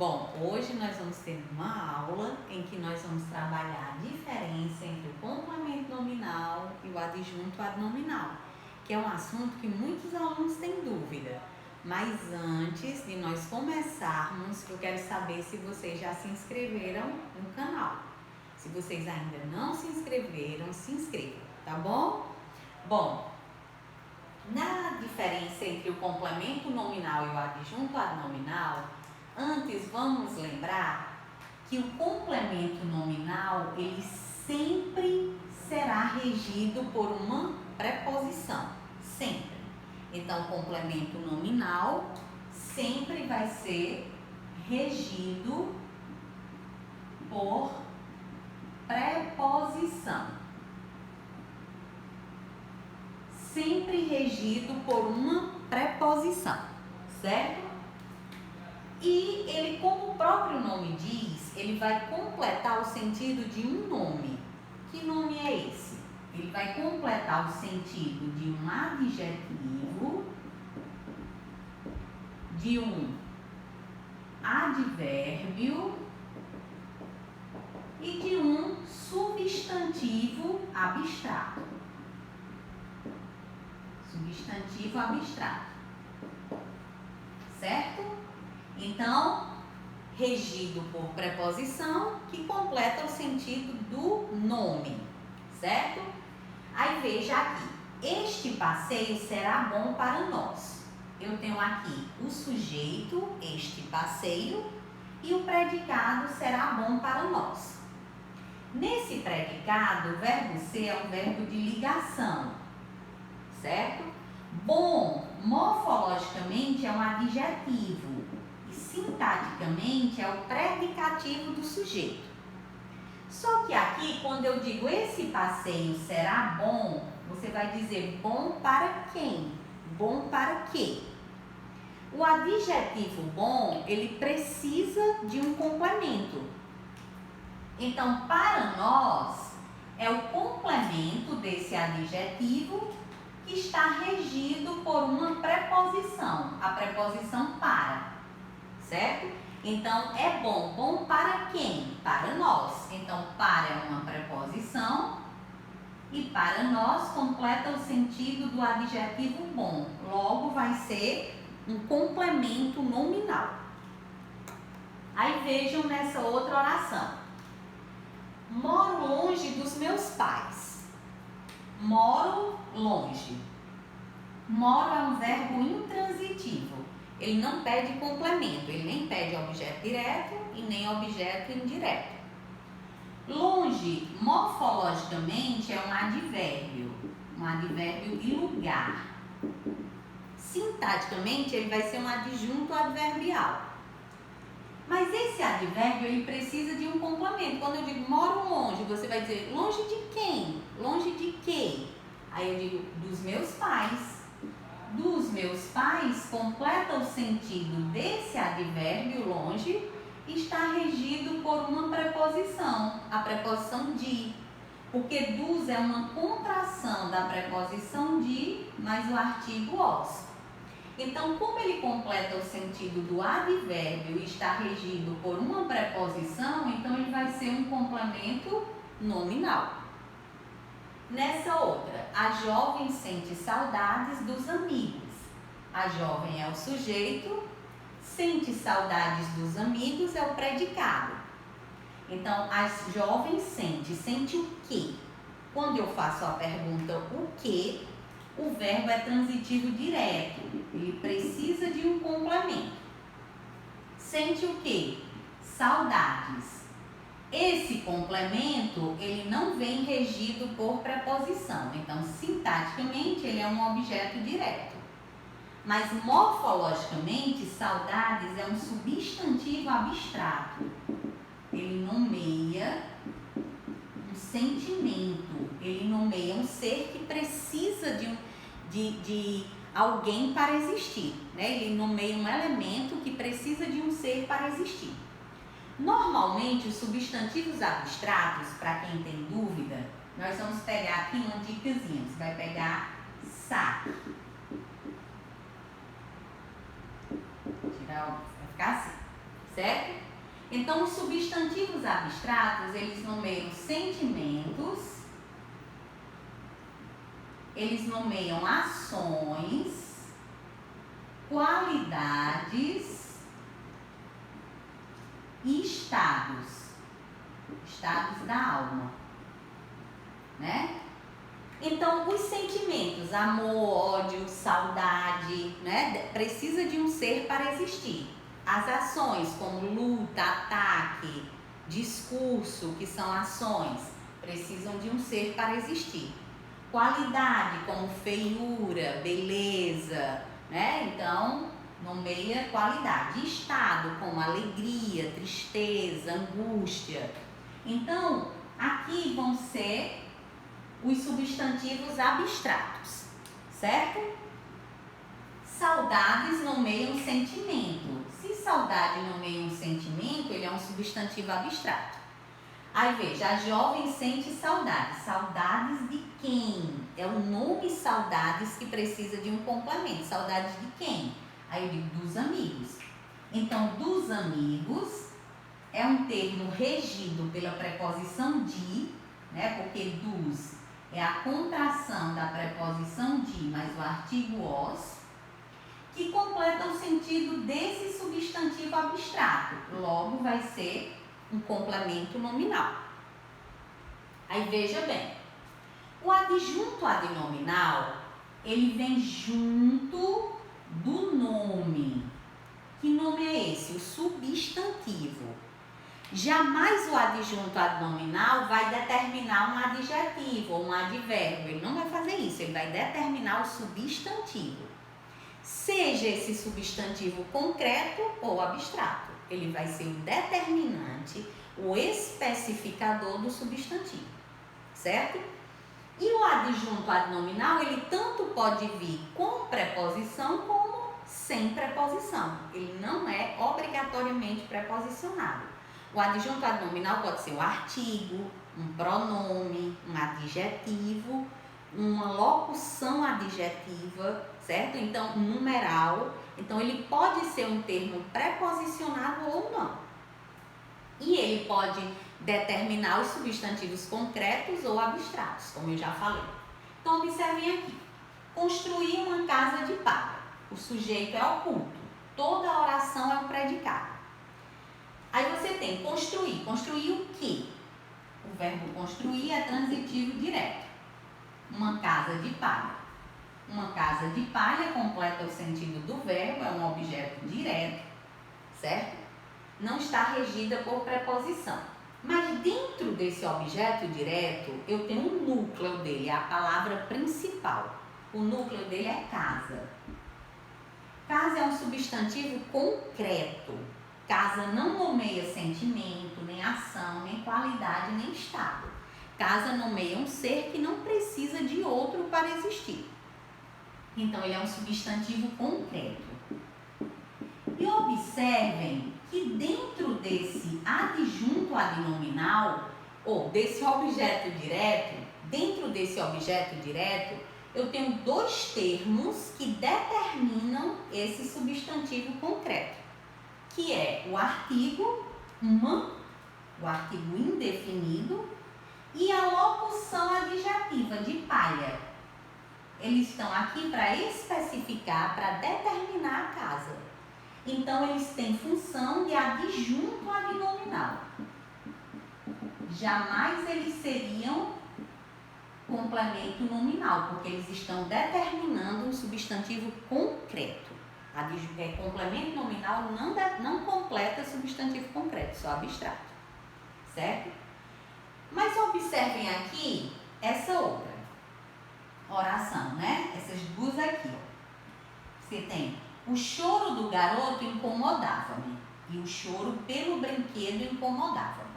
Bom, hoje nós vamos ter uma aula em que nós vamos trabalhar a diferença entre o complemento nominal e o adjunto adnominal, que é um assunto que muitos alunos têm dúvida. Mas antes de nós começarmos, eu quero saber se vocês já se inscreveram no canal. Se vocês ainda não se inscreveram, se inscrevam, tá bom? Bom, na diferença entre o complemento nominal e o adjunto adnominal, antes vamos lembrar que o complemento nominal ele sempre será regido por uma preposição, sempre. Então, o complemento nominal sempre vai ser regido por preposição. Sempre regido por uma preposição, certo? E ele, como o próprio nome diz, ele vai completar o sentido de um nome. Que nome é esse? Ele vai completar o sentido de um adjetivo, de um advérbio e de um substantivo abstrato. Substantivo abstrato. Certo? Então, regido por preposição que completa o sentido do nome. Certo? Aí veja aqui, este passeio será bom para nós. Eu tenho aqui o sujeito, este passeio, e o predicado será bom para nós. Nesse predicado, o verbo ser é um verbo de ligação, certo? Bom, morfologicamente, é um adjetivo e sintaticamente é o predicativo do sujeito. Só que aqui, quando eu digo esse passeio será bom, você vai dizer bom para quem? Bom para quê? O adjetivo bom, ele precisa de um complemento. Então, para nós, é o complemento desse adjetivo que está regido por uma preposição, a preposição para, certo? Então, é bom. Bom para quem? Para nós. Então, para é uma preposição e para nós completa o sentido do adjetivo bom. Logo, vai ser um complemento nominal. Aí, vejam nessa outra oração. Moro longe dos meus pais. Moro longe. Moro é um verbo intransitivo. Ele não pede complemento, ele nem pede objeto direto e nem objeto indireto. Longe, morfologicamente, é um advérbio de lugar. Sintaticamente, ele vai ser um adjunto adverbial. Mas esse advérbio, ele precisa de um complemento. Quando eu digo moro longe, você vai dizer longe de quem? Longe de quê? Aí eu digo dos meus pais. Dos meus pais completa o sentido desse advérbio longe e está regido por uma preposição, a preposição de, porque dos é uma contração da preposição de mais o artigo os. Então, como ele completa o sentido do advérbio e está regido por uma preposição, então ele vai ser um complemento nominal. Nessa outra, a jovem sente saudades dos amigos. A jovem é o sujeito, sente saudades dos amigos é o predicado. Então, a jovem sente o quê? Quando eu faço a pergunta o quê, o verbo é transitivo direto, ele precisa de um complemento. Sente o quê? Saudades. Esse complemento, ele não vem regido por preposição, então, sintaticamente, ele é um objeto direto. Mas, morfologicamente, saudades é um substantivo abstrato. Ele nomeia um sentimento, ele nomeia um ser que precisa de alguém para existir, né? Ele nomeia um elemento que precisa de um ser para existir. Normalmente, os substantivos abstratos, para quem tem dúvida, nós vamos pegar aqui uma dicasinha. Você vai pegar saco. Vai ficar assim. certo? Então, os substantivos abstratos, eles nomeiam sentimentos, eles nomeiam ações, qualidades e estados da alma, né? Então, os sentimentos, amor, ódio, saudade, né? Precisa de um ser para existir. As ações, como luta, ataque, discurso, que são ações, precisam de um ser para existir. Qualidade, como feiura, beleza, né? Então, nomeia qualidade. Estado, como alegria, tristeza, angústia. Então, aqui vão ser os substantivos abstratos, certo? Saudades nomeiam sentimento. Se saudade nomeia um sentimento, ele é um substantivo abstrato. Aí veja, a jovem sente saudades. Saudades de quem? É o nome saudades que precisa de um complemento. Saudades de quem? Aí eu digo dos amigos. Então, dos amigos é um termo regido pela preposição de, né? Porque dos é a contração da preposição de mais o artigo os, que completa o sentido desse substantivo abstrato. Logo, vai ser um complemento nominal. Aí veja bem, o adjunto adnominal, ele vem junto do nome. Que nome é esse? O substantivo. Jamais o adjunto adnominal vai determinar um adjetivo ou um advérbio. Ele não vai fazer isso, ele vai determinar o substantivo. Seja esse substantivo concreto ou abstrato. Ele vai ser o determinante, o especificador do substantivo, certo? E o adjunto adnominal, ele tanto pode vir com preposição como sem preposição. Ele não é obrigatoriamente preposicionado. O adjunto adnominal pode ser um artigo, um pronome, um adjetivo, uma locução adjetiva, certo? Então, um numeral. Então, ele pode ser um termo preposicionado ou não. E ele pode determinar os substantivos concretos ou abstratos, como eu já falei. Então, observem aqui. Construir uma casa de palha. O sujeito é oculto. Toda oração é um predicado. Aí você tem construir. Construir o quê? O verbo construir é transitivo direto. Uma casa de palha. Uma casa de palha completa o sentido do verbo, é um objeto direto, certo? Não está regida por preposição. Mas dentro desse objeto direto, eu tenho um núcleo dele, é a palavra principal. O núcleo dele é casa. Casa é um substantivo concreto. Casa não nomeia sentimento, nem ação, nem qualidade, nem estado. Casa nomeia um ser que não precisa de outro para existir. Então, ele é um substantivo concreto. E observem que dentro desse adjunto adnominal, ou desse objeto direto, dentro desse objeto direto, eu tenho dois termos que determinam esse substantivo concreto, que é o artigo uma, o artigo indefinido, e a locução adjetiva de palha. Eles estão aqui para especificar, para determinar a casa. Então, eles têm função de adjunto adnominal. Jamais eles seriam complemento nominal, porque eles estão determinando um substantivo concreto. Complemento nominal não completa substantivo concreto, só abstrato, certo? Mas observem aqui essa outra oração, né? Essas duas aqui, ó. Você tem: o choro do garoto incomodava-me e o choro pelo brinquedo incomodava-me.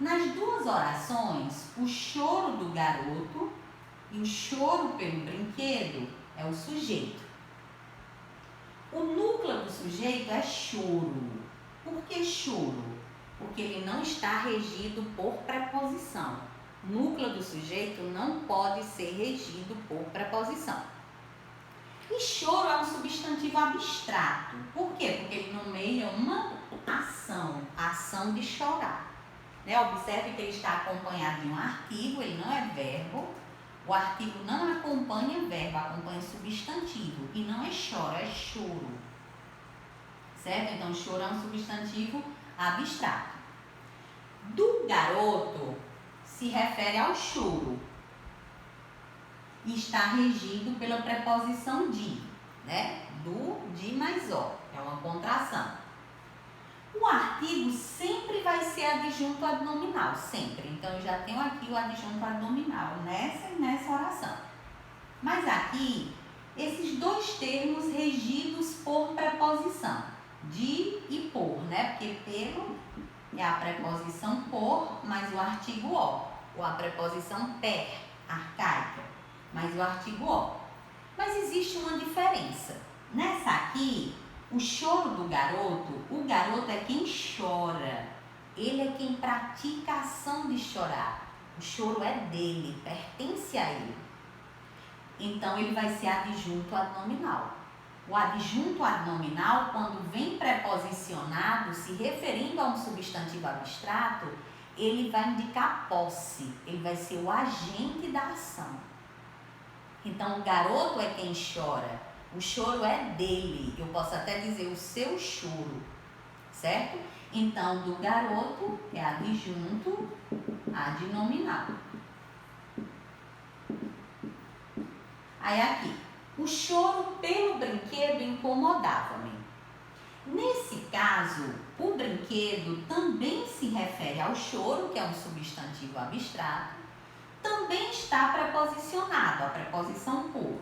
Nas duas orações, o choro do garoto e o choro pelo brinquedo é o sujeito. O núcleo do sujeito é choro. Por que choro? Porque ele não está regido por preposição. O núcleo do sujeito não pode ser regido por preposição. E choro é um substantivo abstrato. Por quê? Porque ele nomeia uma a ação de chorar. Né? Observe que ele está acompanhado de um artigo, ele não é verbo. O artigo não acompanha verbo, acompanha substantivo. E não é chora, é choro. Certo? Então, choro é um substantivo abstrato. Do garoto se refere ao choro. E está regido pela preposição de, né? Do, de mais ó. É uma contração. O artigo sempre vai ser adjunto adnominal, sempre. Então, eu já tenho aqui o adjunto adnominal nessa e nessa oração. Mas aqui, esses dois termos regidos por preposição, de e por, né? Porque pelo é a preposição por, mais o artigo ó. Ou a preposição per, arcaica, mais o artigo ó. Mas existe uma diferença. Nessa aqui, o choro do garoto, o garoto é quem chora. Ele é quem pratica a ação de chorar. O choro é dele, pertence a ele. Então, ele vai ser adjunto adnominal. O adjunto adnominal, quando vem preposicionado, se referindo a um substantivo abstrato, ele vai indicar posse. Ele vai ser o agente da ação. Então, o garoto é quem chora. O choro é dele. Eu posso até dizer o seu choro, certo? Então, do garoto é adjunto adnominal. Aí aqui, o choro pelo brinquedo incomodava-me. Nesse caso, o brinquedo também se refere ao choro, que é um substantivo abstrato, também está preposicionado, a preposição por.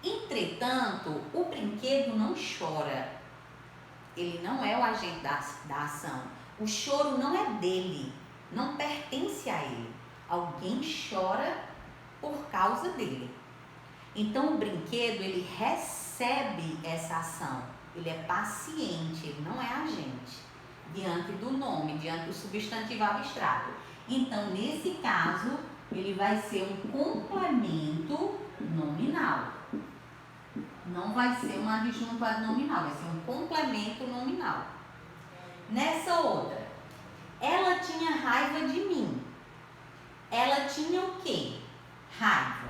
Entretanto, o brinquedo não chora. Ele não é o agente da ação. O choro não é dele, não pertence a ele. Alguém chora por causa dele. Então, o brinquedo, ele recebe essa ação. Ele é paciente, ele não é agente. Diante do nome, diante do substantivo abstrato. Então, nesse caso, ele vai ser um complemento nominal. Não vai ser um adjunto adnominal, vai ser um complemento nominal. Nessa outra, ela tinha raiva de mim. Ela tinha o quê? Raiva.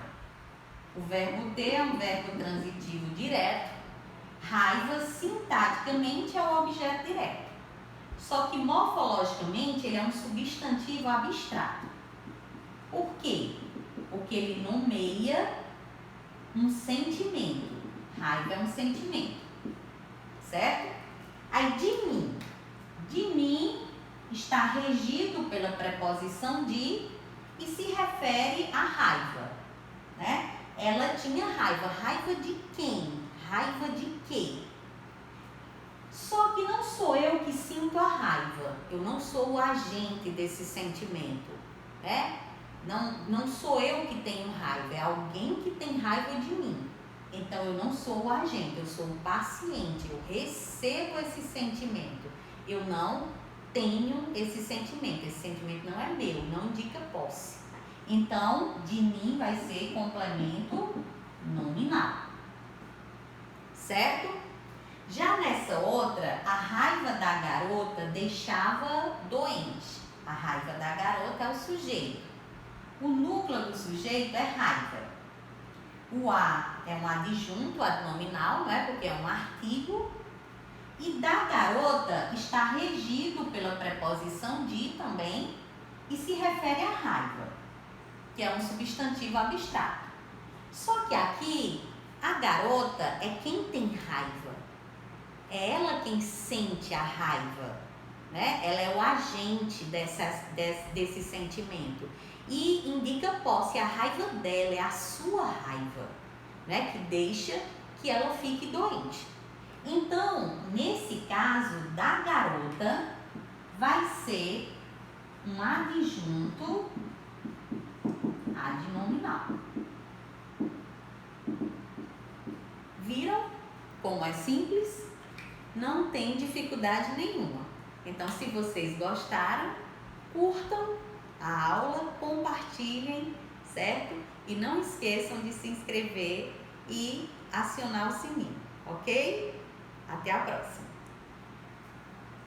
O verbo ter é um verbo transitivo direto. Raiva, sintaticamente, é o objeto direto. Só que morfologicamente ele é um substantivo abstrato. Por quê? Porque ele nomeia um sentimento. Raiva é um sentimento, certo? Aí de mim está regido pela preposição de e se refere à raiva, né? Ela tinha raiva. Raiva de quem? Raiva de quê? Só que não sou eu que sinto a raiva. Eu não sou o agente desse sentimento, né? Não sou eu que tenho raiva, é alguém que tem raiva de mim. Então, eu não sou o agente, eu sou o paciente, eu recebo esse sentimento. Eu não tenho esse sentimento não é meu, não indica posse. Então, de mim vai ser complemento nominal, certo? Já nessa outra, a raiva da garota deixava doente. A raiva da garota é o sujeito. O núcleo do sujeito é raiva. O a é um adjunto adnominal, não é? Porque é um artigo. E da garota está regido pela preposição de também e se refere à raiva, que é um substantivo abstrato. Só que aqui, a garota é quem tem raiva. É ela quem sente a raiva, né? Ela é o agente desse sentimento. E indica posse, a raiva dela é a sua raiva, né? Que deixa que ela fique doente. Então, nesse caso da garota, vai ser um adjunto adnominal. Viram como é simples? Não tem dificuldade nenhuma. Então, se vocês gostaram, curtam a aula, compartilhem, certo? E não esqueçam de se inscrever e acionar o sininho, ok? Até a próxima!